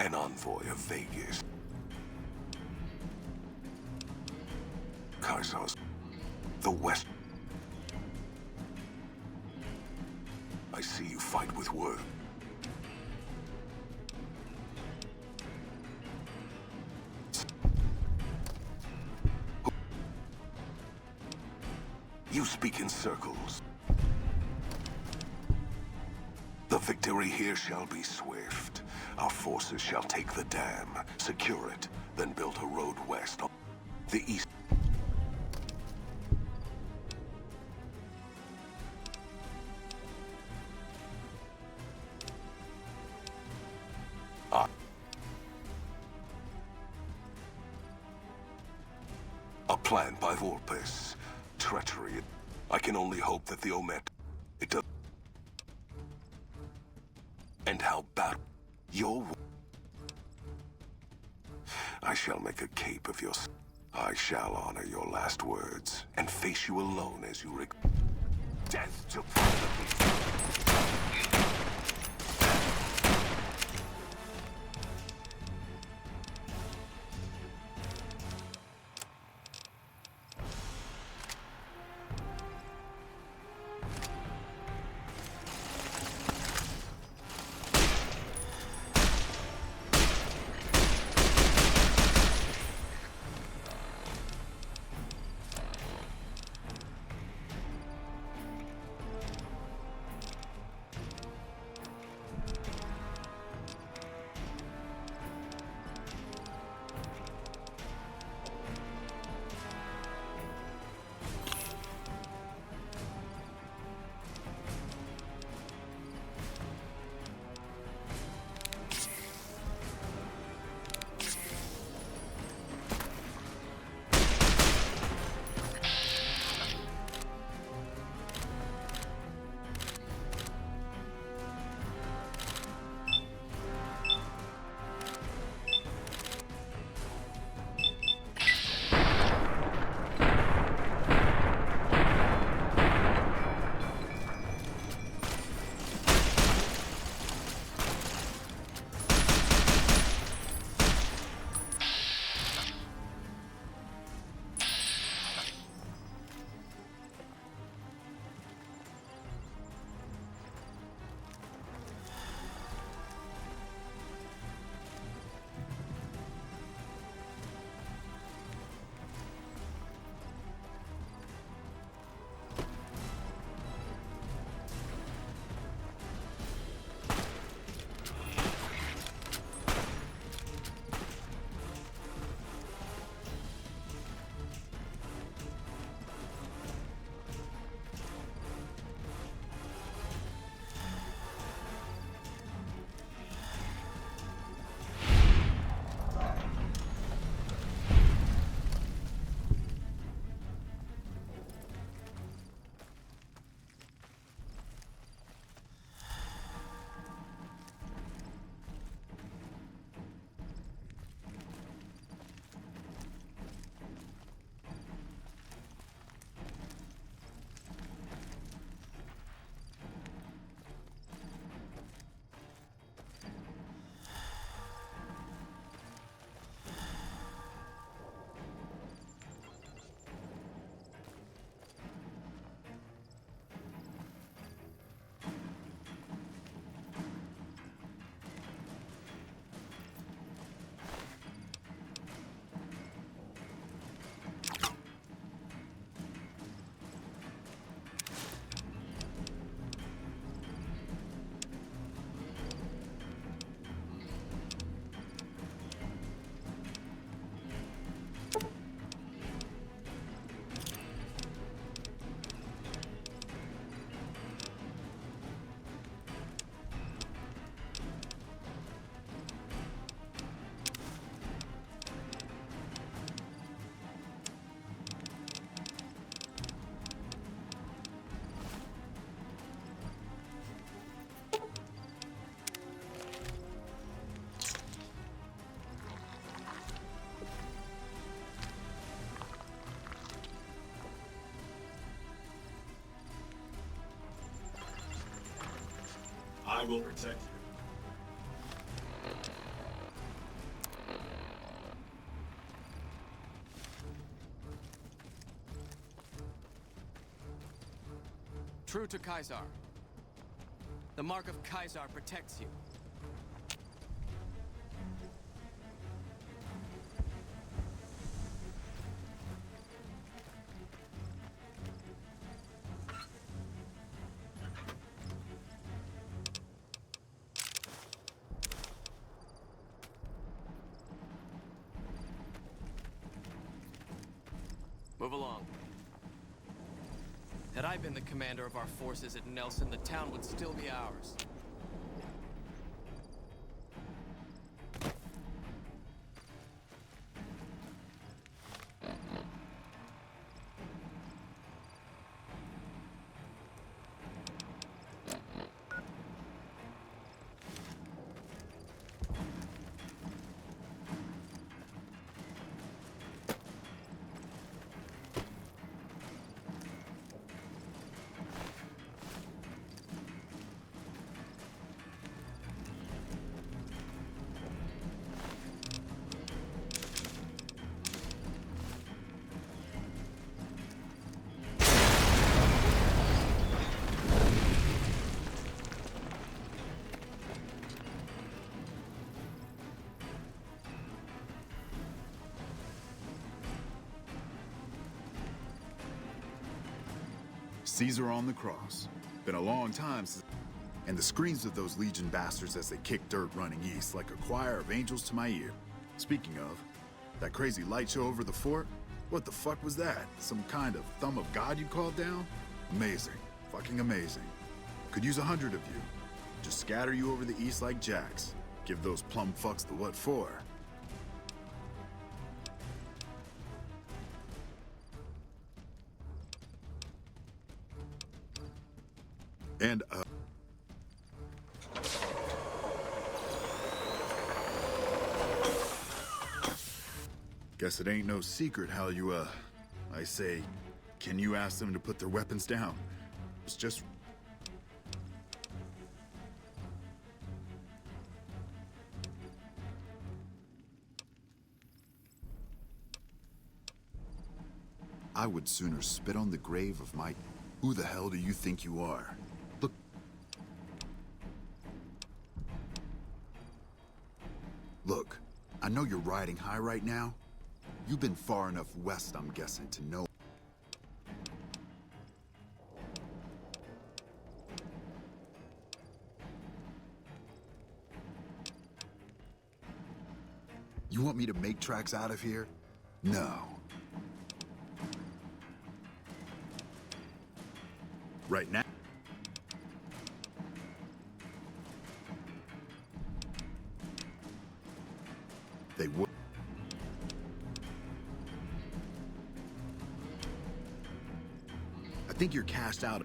An envoy of Vegas. Kaisos. The West. I see you fight with word. You speak in circles. The victory here shall be swift. Our forces shall take the dam, secure it, then build a road west on the east. A plan by Volpes. Treachery. I can only hope that the Omet... It does... And how bad... Your... I shall make a cape of your... I shall honor your last words, and face you alone as you Death to I will protect you. True to Caesar. The mark of Caesar protects you. Move along. Had I been the commander of our forces at Nelson, the town would still be ours. Caesar on the cross. Been a long time since... And the screams of those Legion bastards as they kick dirt running east like a choir of angels to my ear. Speaking of, that crazy light show over the fort? What the fuck was that? Some kind of thumb of God you called down? Amazing. Fucking amazing. Could use 100 of you. Just scatter you over the east like jacks. Give those plum fucks the what for. And, guess it ain't no secret how you, I say, can you ask them to put their weapons down? It's just... I would sooner spit on the grave of my... Who the hell do you think you are? Look... Look, I know you're riding high right now. You've been far enough west, I'm guessing, to know. You want me to make tracks out of here? No. Right now? They would. I think you're cashed out.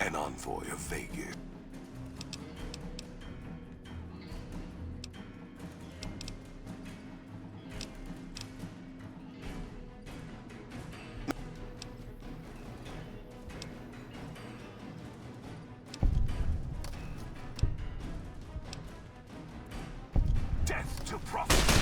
an envoy of Vegas. Death to prophet!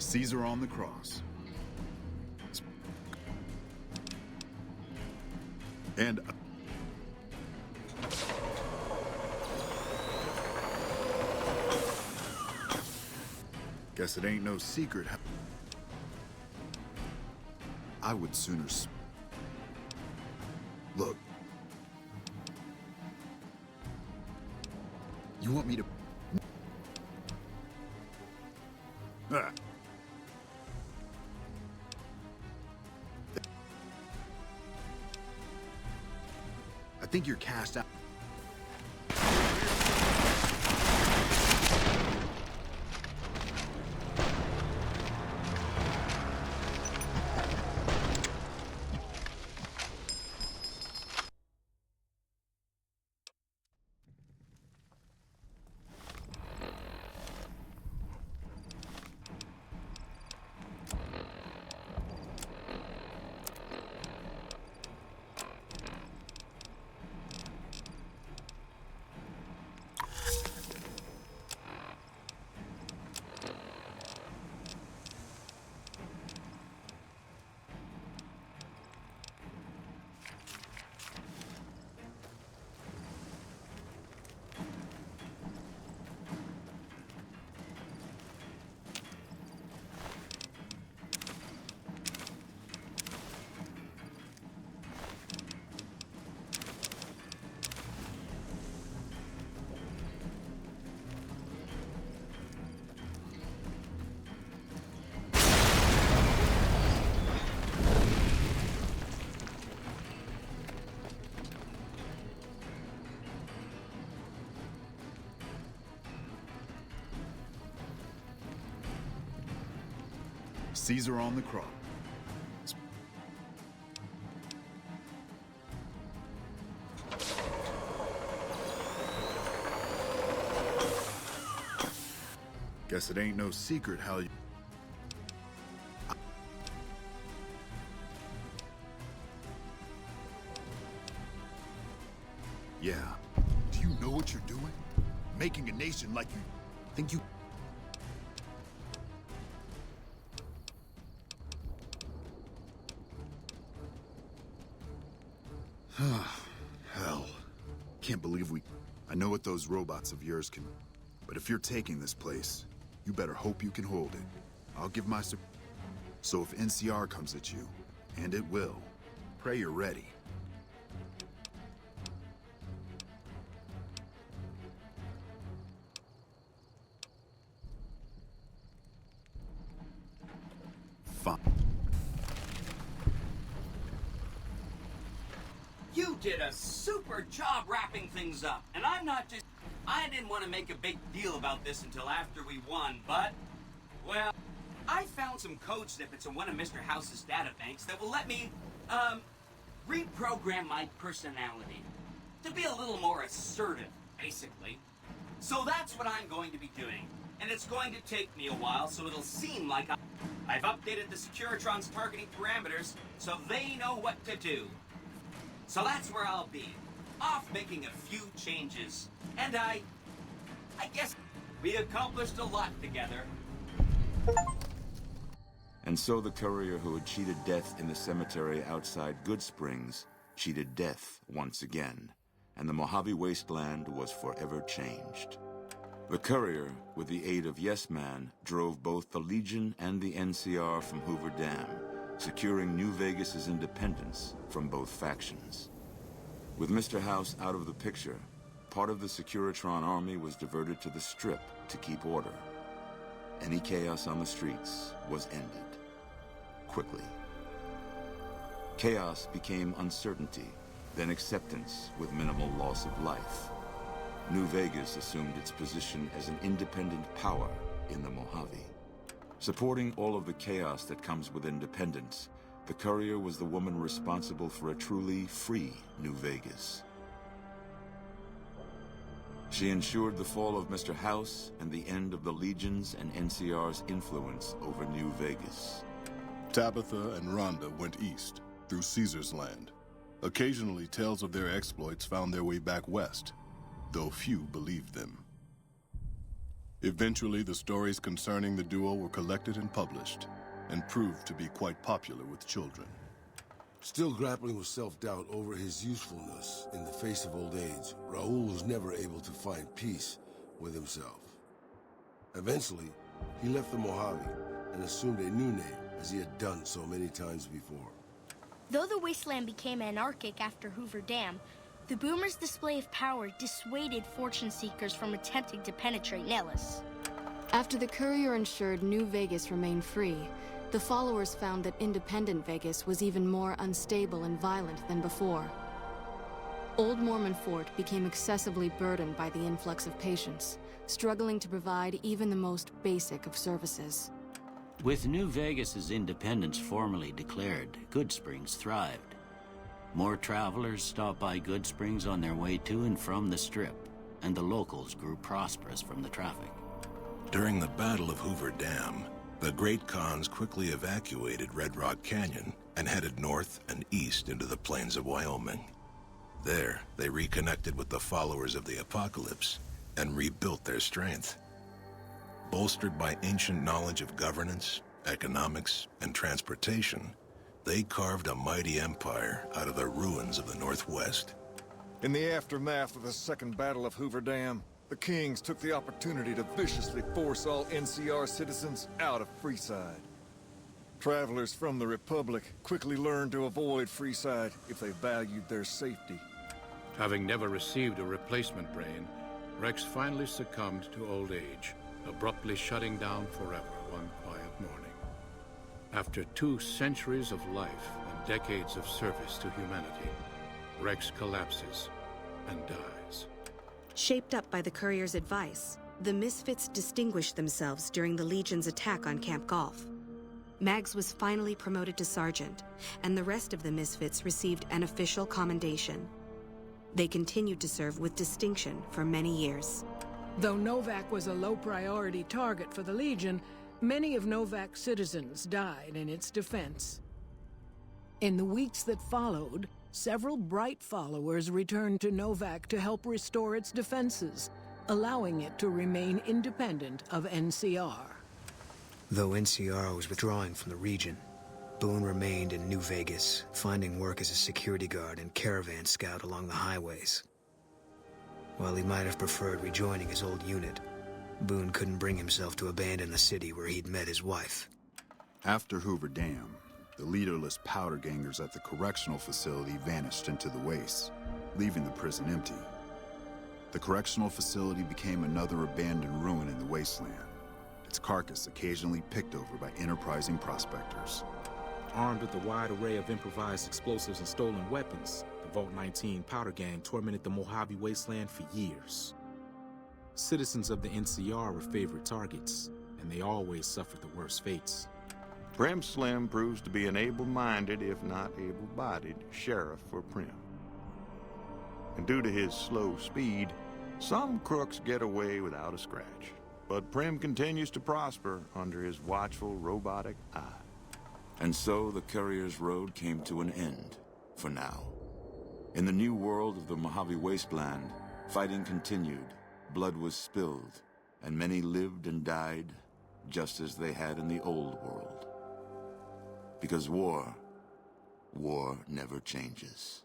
Caesar on the cross. And... guess it ain't no secret. I would sooner... Look. You want me to... Ah. I think you're cast out. Caesar on the cross. Guess it ain't no secret how you... Yeah. Do you know what you're doing? Making a nation like you think you... Hell. Can't believe we... I know what those robots of yours can... But if you're taking this place, you better hope you can hold it. I'll give my... So if NCR comes at you, and it will, pray you're ready. Fine. You did a super job wrapping things up, and I'm not just... I didn't want to make a big deal about this until after we won, but... Well, I found some code snippets in one of Mr. House's databanks that will let me, reprogram my personality. To be a little more assertive, basically. So that's what I'm going to be doing. And it's going to take me a while, so it'll seem like I've updated the Securitron's targeting parameters, so they know what to do. So that's where I'll be. Off making a few changes. And I guess we accomplished a lot together. And so the courier who had cheated death in the cemetery outside Good Springs cheated death once again, and the Mojave wasteland was forever changed. The courier, with the aid of Yes Man, drove both the Legion and the NCR from Hoover Dam, securing New Vegas's independence from both factions. With Mr. House out of the picture, part of the Securitron army was diverted to the Strip to keep order. Any chaos on the streets was ended. Quickly. Chaos became uncertainty, then acceptance with minimal loss of life. New Vegas assumed its position as an independent power in the Mojave. Supporting all of the chaos that comes with independence, the courier was the woman responsible for a truly free New Vegas. She ensured the fall of Mr. House and the end of the Legion's and NCR's influence over New Vegas. Tabitha and Rhonda went east, through Caesar's land. Occasionally, tales of their exploits found their way back west, though few believed them. Eventually, the stories concerning the duo were collected and published, and proved to be quite popular with children. Still grappling with self-doubt over his usefulness in the face of old age, Raul was never able to find peace with himself. Eventually, he left the Mojave and assumed a new name, as he had done so many times before. Though the wasteland became anarchic after Hoover Dam, the Boomers' display of power dissuaded fortune seekers from attempting to penetrate Nellis. After the Courier ensured New Vegas remained free, the followers found that independent Vegas was even more unstable and violent than before. Old Mormon Fort became excessively burdened by the influx of patients, struggling to provide even the most basic of services. With New Vegas's independence formally declared, Goodsprings thrived. More travelers stopped by Goodsprings on their way to and from the Strip, and the locals grew prosperous from the traffic. During the Battle of Hoover Dam, the Great Khans quickly evacuated Red Rock Canyon and headed north and east into the plains of Wyoming. There, they reconnected with the followers of the Apocalypse and rebuilt their strength. Bolstered by ancient knowledge of governance, economics, and transportation, they carved a mighty empire out of the ruins of the Northwest. In the aftermath of the Second Battle of Hoover Dam, the Kings took the opportunity to viciously force all NCR citizens out of Freeside. Travelers from the Republic quickly learned to avoid Freeside if they valued their safety. Having never received a replacement brain, Rex finally succumbed to old age, abruptly shutting down forever one quiet morning. After 2 centuries of life and decades of service to humanity, Rex collapses and dies. Shaped up by the Courier's advice, the Misfits distinguished themselves during the Legion's attack on Camp Golf. Mags was finally promoted to sergeant, and the rest of the Misfits received an official commendation. They continued to serve with distinction for many years. Though Novak was a low-priority target for the Legion, many of Novak's citizens died in its defense. In the weeks that followed, several bright followers returned to Novak to help restore its defenses, allowing it to remain independent of NCR. Though NCR was withdrawing from the region, Boone remained in New Vegas, finding work as a security guard and caravan scout along the highways. While he might have preferred rejoining his old unit, Boone couldn't bring himself to abandon the city where he'd met his wife. After Hoover Dam, the leaderless powder gangers at the correctional facility vanished into the wastes, leaving the prison empty. The correctional facility became another abandoned ruin in the wasteland, its carcass occasionally picked over by enterprising prospectors. Armed with a wide array of improvised explosives and stolen weapons, the Vault 19 powder gang tormented the Mojave wasteland for years. Citizens of the NCR were favorite targets, and they always suffered the worst fates. Prim Slim proves to be an able-minded, if not able-bodied, sheriff for Prim. And due to his slow speed, some crooks get away without a scratch. But Prim continues to prosper under his watchful, robotic eye. And so the Courier's road came to an end, for now. In the new world of the Mojave Wasteland, fighting continued, blood was spilled, and many lived and died just as they had in the old world. Because war never changes.